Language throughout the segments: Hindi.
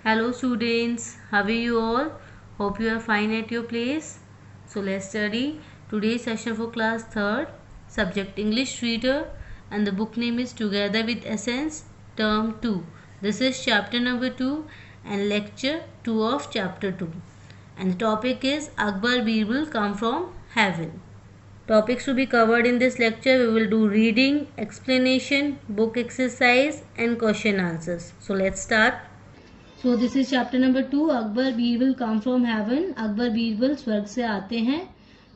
Hello students, how are you all? Hope you are fine at your place. So let's study today's session for class 3rd, subject English reader, and the book name is Together with Essence, term 2. This is chapter number 2 and lecture 2 of chapter 2. And the topic is Akbar Birbal come from heaven. Topics to be covered in this lecture: we will do reading, explanation, book exercise and question answers. So let's start. So this is chapter number 2. Akbar Birbal come from heaven. Akbar Birbal स्वर्ग से आते हैं.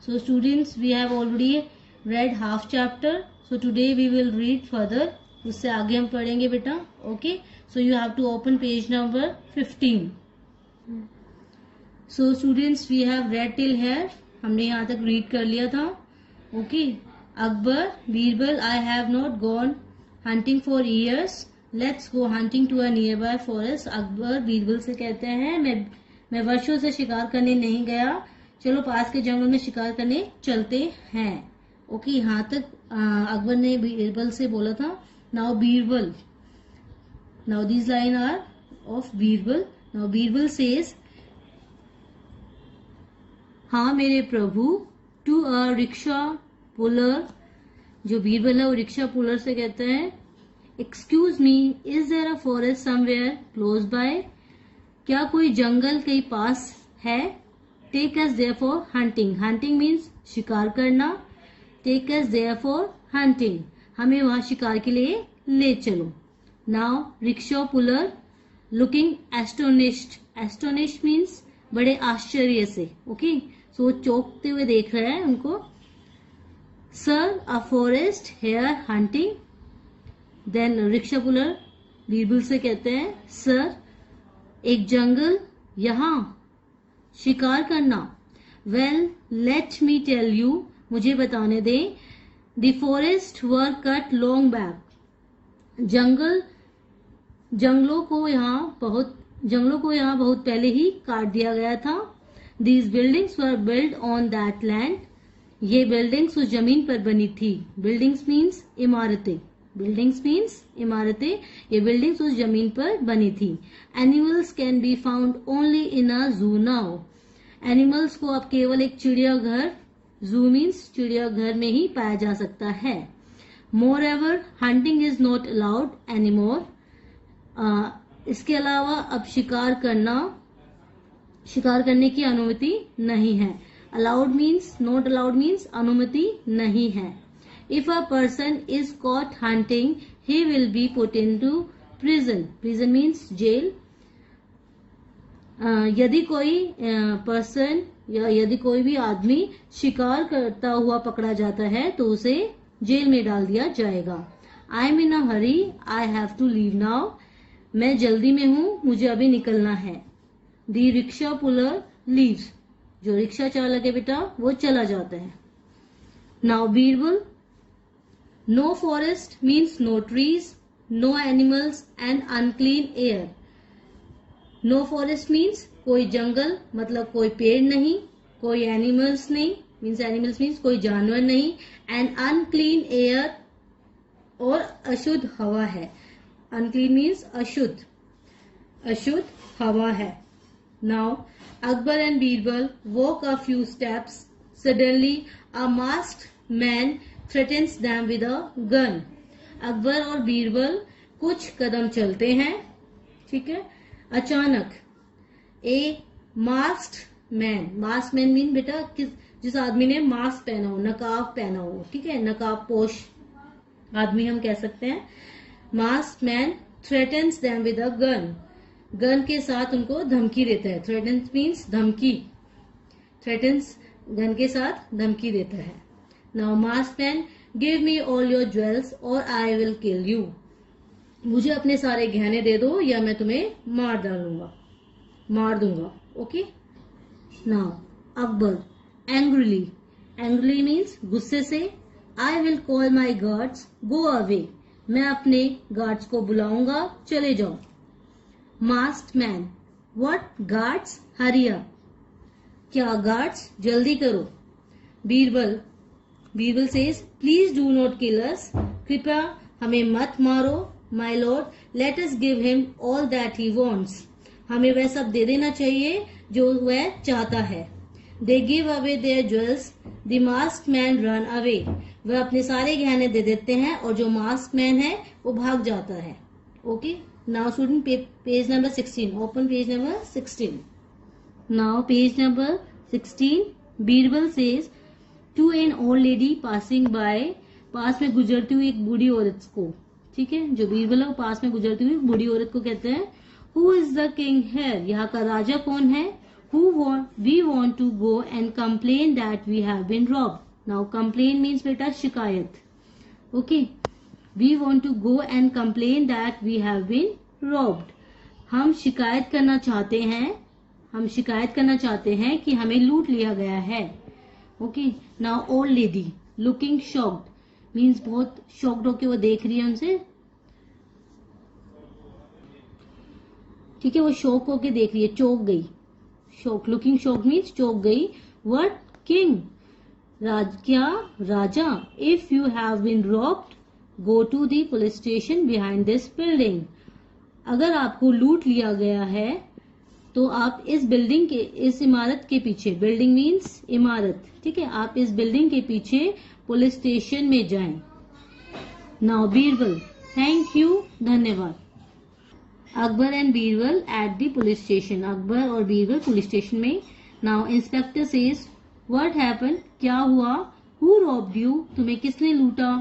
So students, we have already read half chapter. So today we will read further. उससे आगे हम पढ़ेंगे बेटा. Okay. So you have to open page number 15. So students, we have read till here. हमने यहाँ तक read कर लिया था. Okay. Akbar Birbal, I have not gone hunting for years. Let's go hunting to a nearby forest. Akbar Birbal से कहते हैं मैं वर्षों से शिकार करने नहीं गया, चलो पास के जंगल में शिकार करने चलते हैं. ओके, यहाँ तक अकबर ने बीरबल से बोला था. Now Birbal, now this line are of Birbal. Now Birbal says, हाँ मेरे प्रभु, टू अ रिक्शा पुलर. जो बीरबल है वो रिक्शा पुलर से कहते हैं, excuse me, is there a forest somewhere close by. क्या कोई जंगल कहीं पास है? Take us there for hunting. Hunting means शिकार करना. Take us there for hunting, हमें वहां शिकार के लिए ले चलो. Now rickshaw puller looking astonished. Astonished means बड़े आश्चर्य से. ओके, सो चौंकते हुए देख रहे हैं उनको. Sir, a forest here hunting. Then rickshaw puller Birbal से कहते हैं, सर एक जंगल, यहाँ शिकार करना. Well let me tell you, मुझे बताने दें. The forest were cut long back. जंगलों को यहाँ बहुत पहले ही काट दिया गया था. These buildings were build on that land. ये बिल्डिंग्स उस जमीन पर बनी थी. बिल्डिंग्स मीन्स इमारतें. बिल्डिंग्स मीन्स इमारतें. ये बिल्डिंग्स उस जमीन पर बनी थी. Animals can be found only in a zoo now. Animals को अब केवल एक चिड़ियाघर, जू मीन्स चिड़ियाघर में ही पाया जा सकता है. Moreover hunting is not allowed anymore. इसके अलावा अब शिकार करने की अनुमति नहीं है. Allowed means, not allowed means अनुमति नहीं है. If a person is caught hunting, he will be put into prison. Prison means jail. यदि कोई पर्सन या यदि कोई भी आदमी शिकार करता हुआ पकड़ा जाता है तो उसे जेल में डाल दिया जाएगा. I am in a hurry. I have to leave now. मैं जल्दी में हूँ, मुझे अभी निकलना है. The rickshaw puller leaves. जो रिक्शा चालक है बेटा वो चला जाता है. Now Birbal, no forest means no trees, no animals and unclean air. No forest means कोई जंगल मतलब कोई पेड़ नहीं, कोई animals नहीं, animals means कोई जानवर नहीं, and unclean air और अशुद्ध हवा है. unclean means अशुद्ध हवा है. Now Akbar and Birbal walk a few steps. Suddenly a masked man threatens them with a gun. Akbar और बीरबल कुछ कदम चलते हैं. ठीक है, अचानक a masked man. Mask man mean बेटा जिस आदमी ने मास्क पहना हो, नकाब पहना हो. ठीक है, नकाब पोश आदमी हम कह सकते हैं. Mask man threatens them with a gun. Gun के साथ उनको धमकी देता है. थ्रेटन्स मीन्स धमकी. थ्रेटन्स गन के साथ धमकी देता है. Now masked man, give me all your jewels or I will kill you. मुझे अपने सारे गहने दे दो या मैं तुम्हें मार दूंगा. Okay. Now Akbar angrily means गुस्से से. I will call my guards, go away. मैं अपने गार्ड्स को बुलाऊंगा, चले जाओ. Masked man, what guards? Hurry up. क्या गार्ड्स? जल्दी करो. Birbal says, please do not kill us. कृपया हमें मत मारो. My lord, let us give him all that he wants. हमें वह सब दे देना चाहिए जो वह चाहता है। They give away their jewels, the mask man run away. वह अपने सारे गहने दे देते हैं और जो मास्क मैन है वो भाग जाता है। Okay, now student page number 16, open page number 16। Now page number 16, Birbal says to an old lady passing by, पास में गुजरती हुई एक बूढ़ी औरत को, ठीक है, जो बीरबल है वो पास में गुजरती हुई बूढ़ी औरत को कहते हैं, who is the king here, यहाँ का राजा कौन है। We want to go and complain that we have been robbed. Now complain means बेटा शिकायत। Okay, we want to go and complain that we have been robbed. हम शिकायत करना चाहते हैं कि हमें लूट लिया गया है। Okay, now old lady looking shocked means बहुत shocked होके वो देख रही है उनसे, ठीक है, वो शॉक होके देख रही है, चौंक गई। शॉक, लुकिंग शॉक मीन्स चौंक गई। व्हाट, किंग, क्या, राजा। If you have been robbed go to the police station behind this building. अगर आपको लूट लिया गया है तो आप इस बिल्डिंग के, इस इमारत के पीछे, बिल्डिंग मीन्स इमारत, ठीक है, आप इस बिल्डिंग के पीछे पुलिस स्टेशन में जाएं। नाउ बीरबल, थैंक यू, धन्यवाद। Akbar and Birbal at the police station, Akbar और बीरबल पुलिस स्टेशन में। Now inspector says what happen, क्या हुआ। हु रॉब्ड यू, तुम्हें किसने लूटा।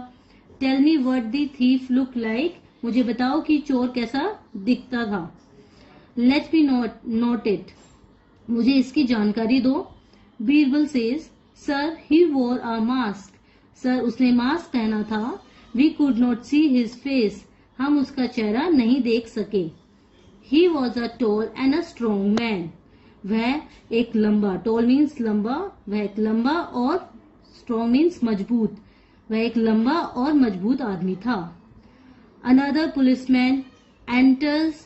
Tell me what the thief look like, मुझे बताओ कि चोर कैसा दिखता था। लेट मी नोट इट, मुझे इसकी जानकारी दो। Birbal says sir he wore a mask, sir उसने मास्क पहना था। We could not see his face, हम उसका चेहरा नहीं देख सके। He was a tall and a strong man. वह एक लंबा, tall means लंबा, वह एक लंबा और strong means मजबूत, वह एक लंबा और मजबूत आदमी था। Another policeman enters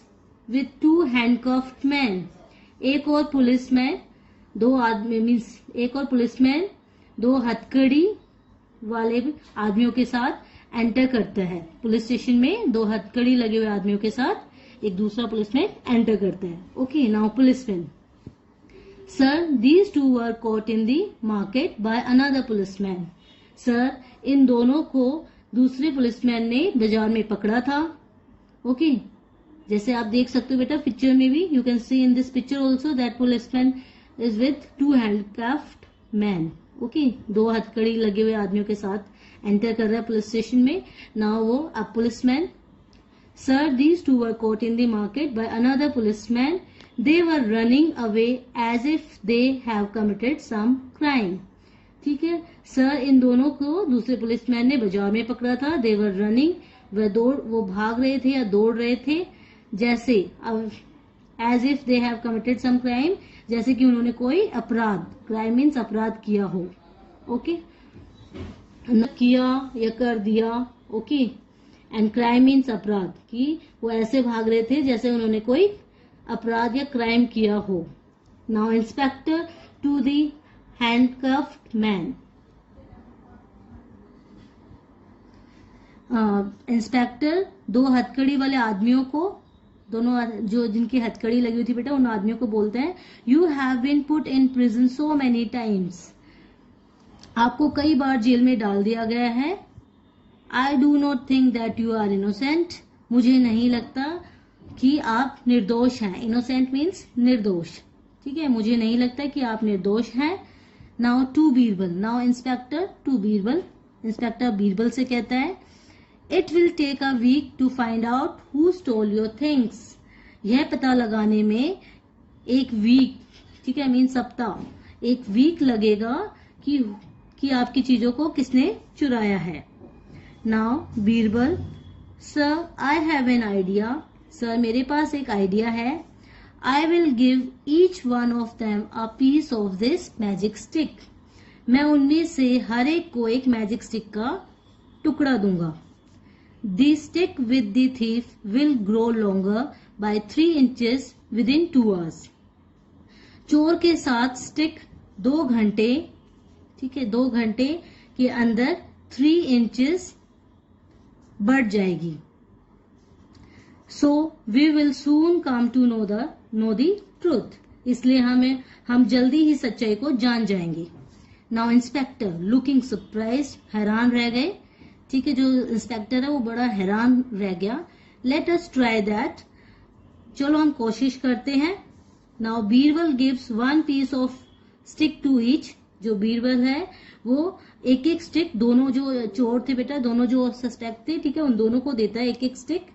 with two handcuffed men. एक और पुलिसमैन, दो आदमी मीन्स एक और पुलिसमैन दो हथकड़ी वाले आदमियों के साथ एंटर करता है। पुलिस स्टेशन में दो हथकड़ी लगे हुए आदमियों के साथ एक दूसरा पुलिसमैन एंटर करता है। Okay, now policeman, sir these two were caught in the market by another policeman. Sir इन दोनों को दूसरे पुलिसमैन ने बाजार में पकड़ा था। ओके, जैसे आप देख सकते हो बेटा पिक्चर में भी, you can see in this picture also that policeman is with to handcuffed man. Okay, दो हथकड़ी लगे हुए आदमियों के साथ एंटर कर रहा है पुलिस स्टेशन में। नाउ वो अब policeman, sir these two were caught in the market by another policeman, they were running away as if they have committed some crime. ठीक है, सर इन दोनों को दूसरे पुलिसमैन ने बाजार में पकड़ा था। दे वर रनिंग, वो भाग रहे थे या दौड़ रहे थे, जैसे as if they have committed some crime, जैसे कि उन्होंने कोई अपराध, क्राइम मीन्स अपराध किया हो। ओके, किया या कर दिया। ओके, एंड क्राइम मीन्स अपराध, कि वो ऐसे भाग रहे थे जैसे उन्होंने कोई अपराध या क्राइम किया हो। Now inspector to the handcuffed man, inspector दो हथकड़ी वाले आदमियों को, दोनों जो जिनकी हथकड़ी लगी हुई थी बेटा, उन आदमियों को बोलते हैं, you have been put in prison so many times, आपको कई बार जेल में डाल दिया गया है। I do not think that you are innocent, मुझे नहीं लगता कि आप निर्दोष हैं। इनोसेंट मीन्स निर्दोष। ठीक है, मुझे नहीं लगता कि आप निर्दोष हैं। Now to Birbal, now inspector to Birbal, inspector Birbal से कहता है, it will take a week to find out who stole your things, यह पता लगाने में एक वीक, ठीक है मीन सप्ताह, एक वीक लगेगा कि आपकी चीजों को किसने चुराया है। Now Birbal, sir I have an idea, sir मेरे पास एक आइडिया है। I will give each one of them a piece of this magic stick, मैं उनमें से हर एक को एक मैजिक स्टिक का टुकड़ा दूंगा। The stick with the thief will grow longer by 3 inches within 2 hours, चोर के साथ स्टिक 2 घंटे, ठीक है 2 घंटे के अंदर 3 इंचेस बढ़ जाएगी। So we will soon come to know the know the truth, इसलिए हम जल्दी ही सच्चाई को जान जाएंगे। नाउ इंस्पेक्टर लुकिंग सरप्राइज्ड, हैरान रह गए। ठीक है, जो इंस्पेक्टर है वो बड़ा हैरान रह गया। लेट अस ट्राई दैट, चलो हम कोशिश करते हैं। Now Birbal gives one piece of stick to each, जो बीरबल है वो एक एक स्टिक, दोनों जो चोर थे बेटा, दोनों जो सस्पेक्ट थे, ठीक है, उन दोनों को देता है एक एक स्टिक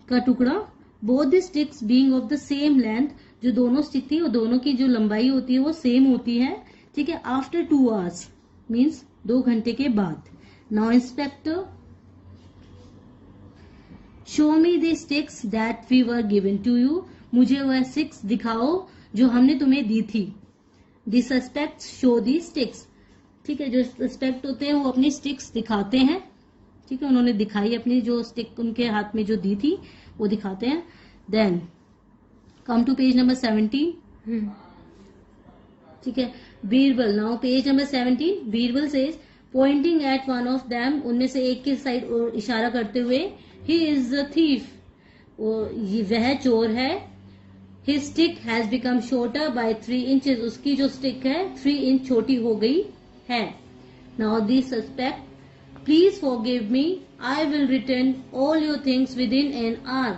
का टुकड़ा। Both the sticks being of the same length, जो दोनों स्टिक थी वो दोनों की जो लंबाई होती है वो सेम होती है। ठीक है, आफ्टर 2 hours मीन्स 2 घंटे के बाद। Now inspector show me the sticks that we were given to you, मुझे वह स्टिक्स दिखाओ जो हमने तुम्हें दी थी। The suspects show the sticks, ठीक है, जो सस्पेक्ट होते हैं वो अपनी स्टिक्स दिखाते हैं। ठीक है, उन्होंने दिखाई अपनी जो स्टिक उनके हाथ में जो दी थी वो दिखाते हैं। Then come to page number 17। ठीक है, Birbal, now page number 17, Birbal says pointing at one of them, उनमें से एक की साइड इशारा करते हुए, ही इज द थीफ, वह चोर है। His stick has become shorter by 3 inches, उसकी जो स्टिक है 3 inch छोटी हो गई है। Now the suspect please forgive me, I will return all your things with in an hour,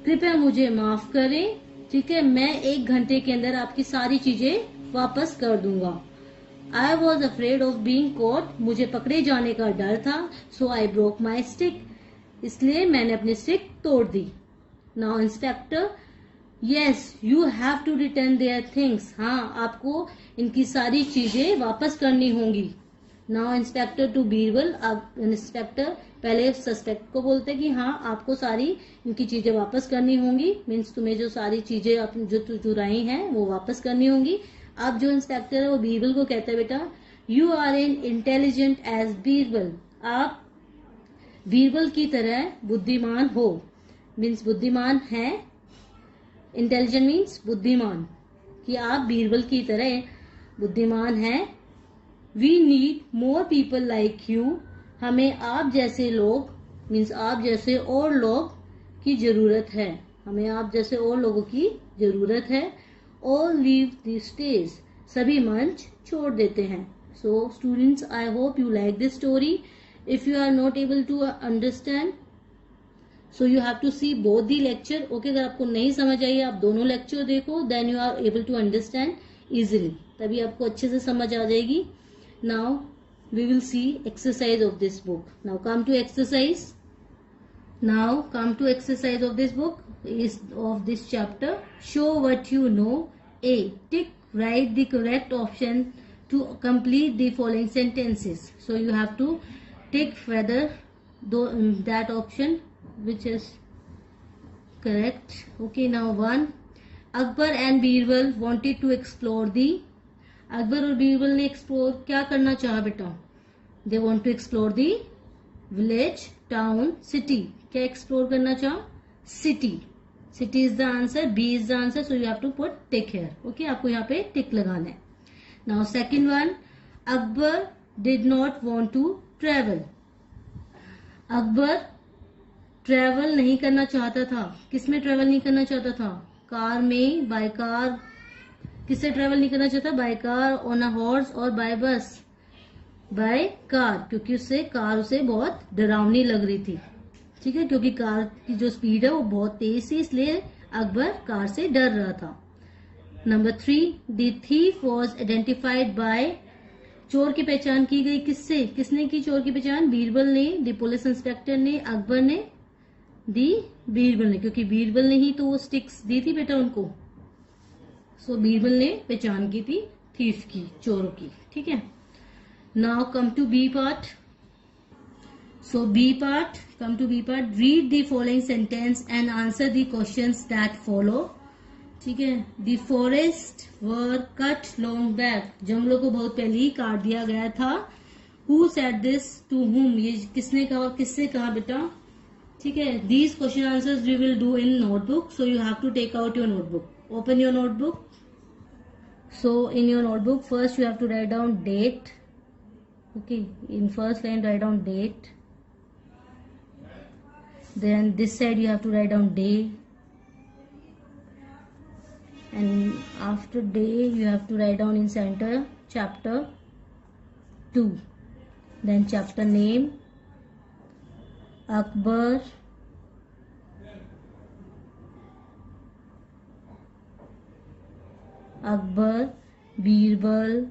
कृपया मुझे माफ करें, ठीक है, मैं 1 घंटे के अंदर आपकी सारी चीजें वापस कर दूंगा। I was afraid of being caught, मुझे पकड़े जाने का डर था। सो आई ब्रोक माई स्टिक, इसलिए मैंने अपनी स्टिक तोड़ दी। Now inspector yes you have to return their things, हाँ आपको इनकी सारी चीजें वापस करनी होंगी। नाउ इंस्पेक्टर टू बीरबल, अब इंस्पेक्टर पहले सस्पेक्ट को बोलते कि हाँ आपको सारी इनकी चीजें वापस करनी होंगी, मीन्स तुम्हें जो सारी चीजें जो चुराई हैं वो वापस करनी होंगी। अब जो इंस्पेक्टर है वो बीरबल को कहता है बेटा you are in intelligent as Birbal, आप बीरबल की तरह बुद्धिमान हो, मीन्स बुद्धिमान है, इंटेलिजेंट मीन्स बुद्धिमान, कि आप बीरबल की तरह बुद्धिमान हैं। We need more people like you, हमें आप जैसे लोग मीन्स आप जैसे और लोग की जरूरत है, हमें आप जैसे और लोगों की जरूरत है। ऑल लीव द स्टेज, सभी मंच छोड़ देते हैं। So students I hope you like this story. If you are not able to understand so you have to see both the lecture. Okay, अगर आपको नहीं समझ आई आप दोनों लेक्चर देखो, then you are able to understand easily, तभी आपको अच्छे से समझ आ जाएगी। Now we will see exercise of this book. Now come to exercise. Now come to exercise of this book is of this chapter. Show what you know. A. Tick. Write the correct option to complete the following sentences. So you have to tick whether that option which is correct. Okay. Now 1. Akbar and Birbal wanted to explore the. Akbar और बीरबल ने एक्सप्लोर क्या करना चाहा बेटा? They want to explore the village, town, city. क्या एक्सप्लोर करना चाहा? City. City is the answer, B is the answer, so you have to put tick here. Okay, आपको यहाँ पे टिक लगाना है। Now second one, Akbar did not want to travel. Akbar travel नहीं करना चाहता था। किसमें ट्रेवल नहीं करना चाहता था? कार में, बाय कार। किससे ट्रेवल नहीं करना चाहता? By car, on a horse और बाय बस। बाय कार, क्योंकि उससे कार उसे बहुत डरावनी लग रही थी। ठीक है, क्योंकि कार की जो स्पीड है वो बहुत तेज थी, इसलिए अकबर कार से डर रहा था। Number 3, the thief was identified by. चोर की पहचान की गई किससे? किसने की चोर की पहचान? बीरबल ने, द पुलिस इंस्पेक्टर ने, अकबर ने, बीरबल ने, क्योंकि बीरबल ने ही तो वो स्टिक्स दी थी बेटा उनको। सो बीरबल ने पहचान की थी थीफ की, चोरों की। ठीक है, now come to B part. So B part, come to B part, read the following sentence and answer the questions that follow. ठीक है, the forest were cut long back, जंगलों को बहुत पहले ही काट दिया गया था। Who said this to whom, ये किसने कहा, किससे कहा बेटा? ठीक है, these question answers we will do in notebook, so you have to take out your notebook. Open your notebook. So in your notebook first you have to write down date. Okay, in first line write down date. Then this side you have to write down day. and after day you have to write down in center chapter 2, then chapter name Akbar, Birbal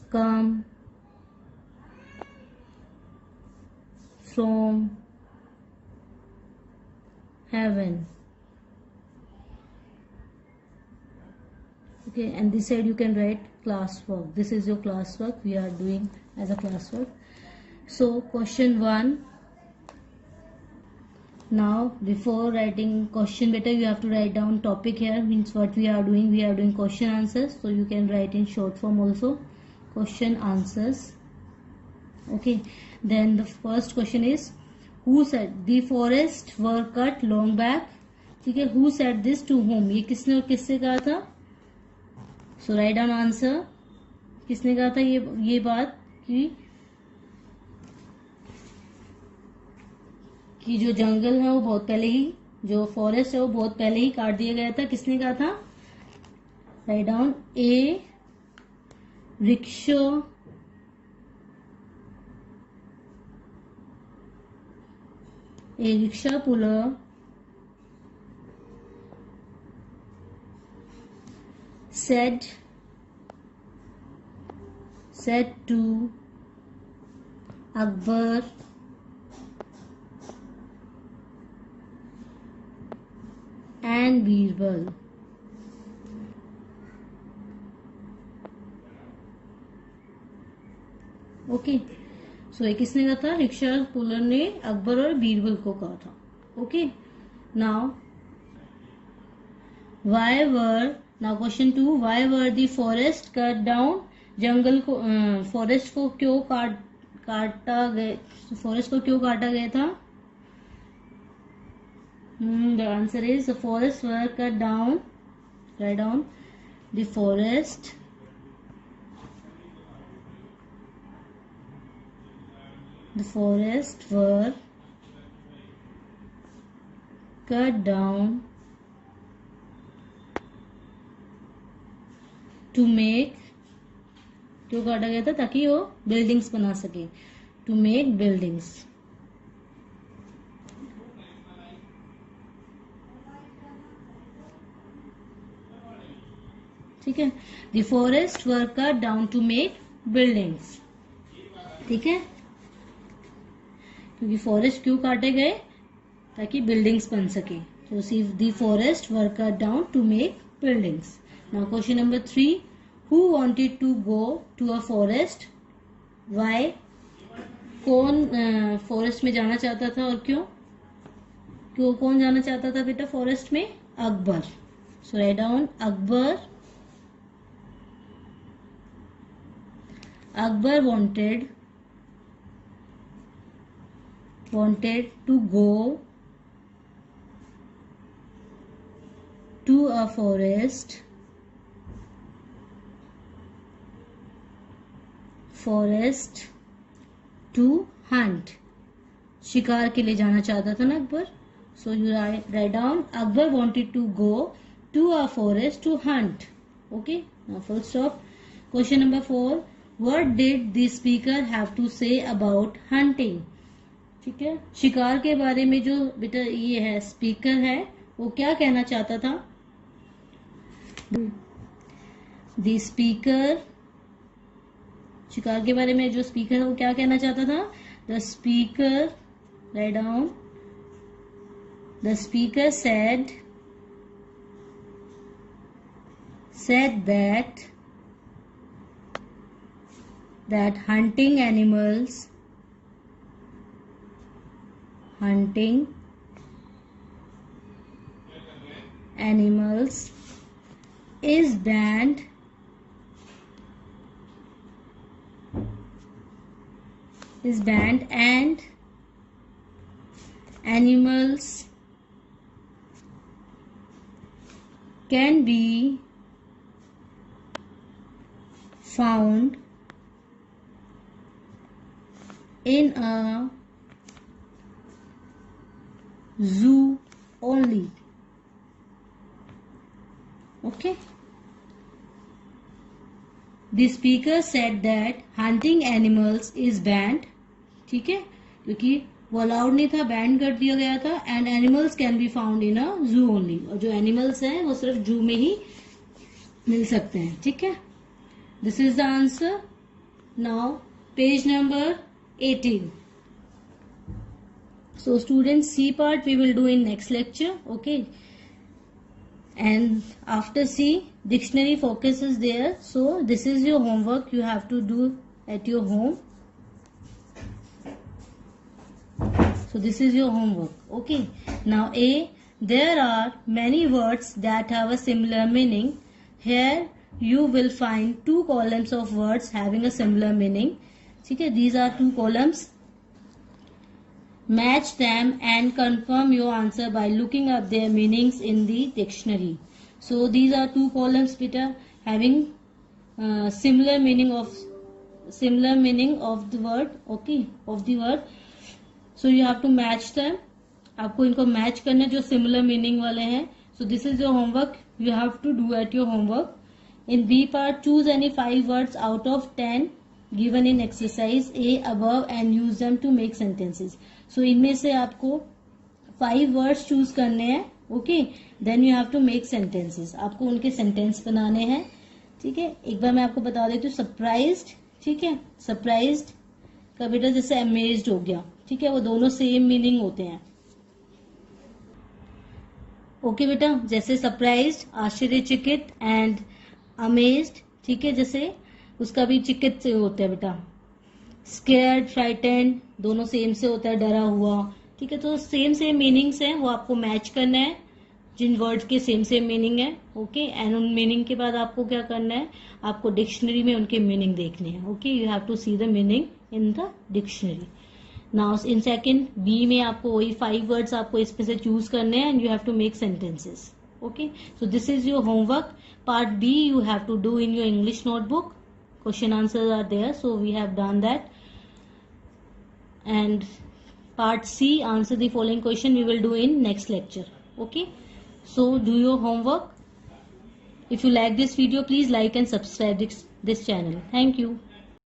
come from heaven. Okay, and this side you can write classwork. This is your classwork we are doing as a classwork. So question 1. Now before writing question, better you have to write down topic here, means what we are doing. We are doing question answers, so you can write in short form also question answers. Okay, then the first question is who said the forests were cut long back. ठीक है, who said this to whom, ये किसने और किससे कहा था. सो राइट डाउन आंसर. किसने कहा था ये बात कि जो जंगल है वो बहुत पहले ही, जो फॉरेस्ट है वो बहुत पहले ही काट दिया गया था. किसने कहा था. Write down a rickshaw puller said to Akbar and Birbal. Okay, so ये किसने कहा था. रिक्शा पुलर ने अकबर और बीरबल को कहा था. Okay, now question 2. Why were the forest cut down. जंगल को फॉरेस्ट को क्यों काटा गया था. The answer is the forest were cut down. Write down the forest were cut down to make. क्यों काटा गया था. ताकि वो बिल्डिंग्स बना सके. To make buildings. ठीक है, the forest were cut down to make buildings. ठीक है, क्योंकि फॉरेस्ट क्यों काटे गए. ताकि बिल्डिंग्स बन सके. तो see the forest were cut down to make buildings. Now question number 3. Who wanted to go to a forest. Why. कौन फॉरेस्ट में जाना चाहता था और क्यों. कौन जाना चाहता था बेटा फॉरेस्ट में. Akbar. So write down Akbar wanted to go to a forest to hunt. शिकार के लिए जाना चाहता था ना Akbar. So you right down Akbar wanted to go to a forest to hunt. Okay, now full stop. Question number 4. What did the speaker have to say about hunting. ठीक है, शिकार के बारे में जो बेटा ये है स्पीकर है वो क्या कहना चाहता था. The speaker. शिकार के बारे में जो स्पीकर है वो क्या कहना चाहता था. The speaker. Right down the speaker said that hunting animals is banned and animals can be found in a zoo only. Okay. The speaker said that hunting animals is banned. ठीक है, क्योंकि वो अलाउड नहीं था, बैन कर दिया गया था. And animals can be found in a zoo only, और जो एनिमल्स हैं वो सिर्फ जू में ही मिल सकते हैं. ठीक है, this is the answer. Now page number 18. So students, C part we will do in next lecture. Okay, and after C, dictionary focus is there. So this is your homework you have to do at your home. So this is your homework. Okay, now A, there are many words that have a similar meaning. Here you will find 2 columns of words having a similar meaning. ठीक है, these are 2 columns. Match them and confirm your answer by looking up their meanings in the dictionary. So these are 2 columns beta having similar meaning of the word. Okay, of the word. So you have to match them. आपको इनको मैच करना जो सिमिलर मीनिंग वाले हैं. So this is your homework you have to do at your homework. In B part, choose any 5 words out of 10 given in exercise A above and use them to make sentences. So इनमें से आपको 5 words चूज करने हैं. Okay, then you have to make sentences. आपको उनके सेंटेंस बनाने हैं. ठीक है, एक बार मैं आपको बता देती हूँ. सरप्राइज्ड, ठीक है, सरप्राइज्ड का बेटा जैसे अमेज्ड हो गया. ठीक है, वो दोनों सेम मीनिंग होते हैं. ओके बेटा, जैसे सरप्राइज्ड आश्चर्यचकित एंड अमेज्ड, ठीक है, जैसे उसका भी चिकित से होता है बेटा. स्केयर्ड, फ्राइटेंड दोनों सेम से होता है, डरा हुआ. ठीक है, तो सेम मीनिंग्स हैं, वो आपको मैच करना है जिन वर्ड्स के सेम मीनिंग है. ओके, एंड उन मीनिंग के बाद आपको क्या करना है, आपको डिक्शनरी में उनके मीनिंग देखने हैं. Okay, you have to see the meaning in the dictionary. Now in second B में आपको वही 5 वर्ड्स आपको इसमें से चूज करने हैं and you have to make sentences. Okay, so this is your homework. Part B you have to do in your English notebook. Question answers are there, so we have done that. And part C, answer the following question, we will do in next lecture. Okay, so do your homework. If you like this video, please like and subscribe this channel. Thank you.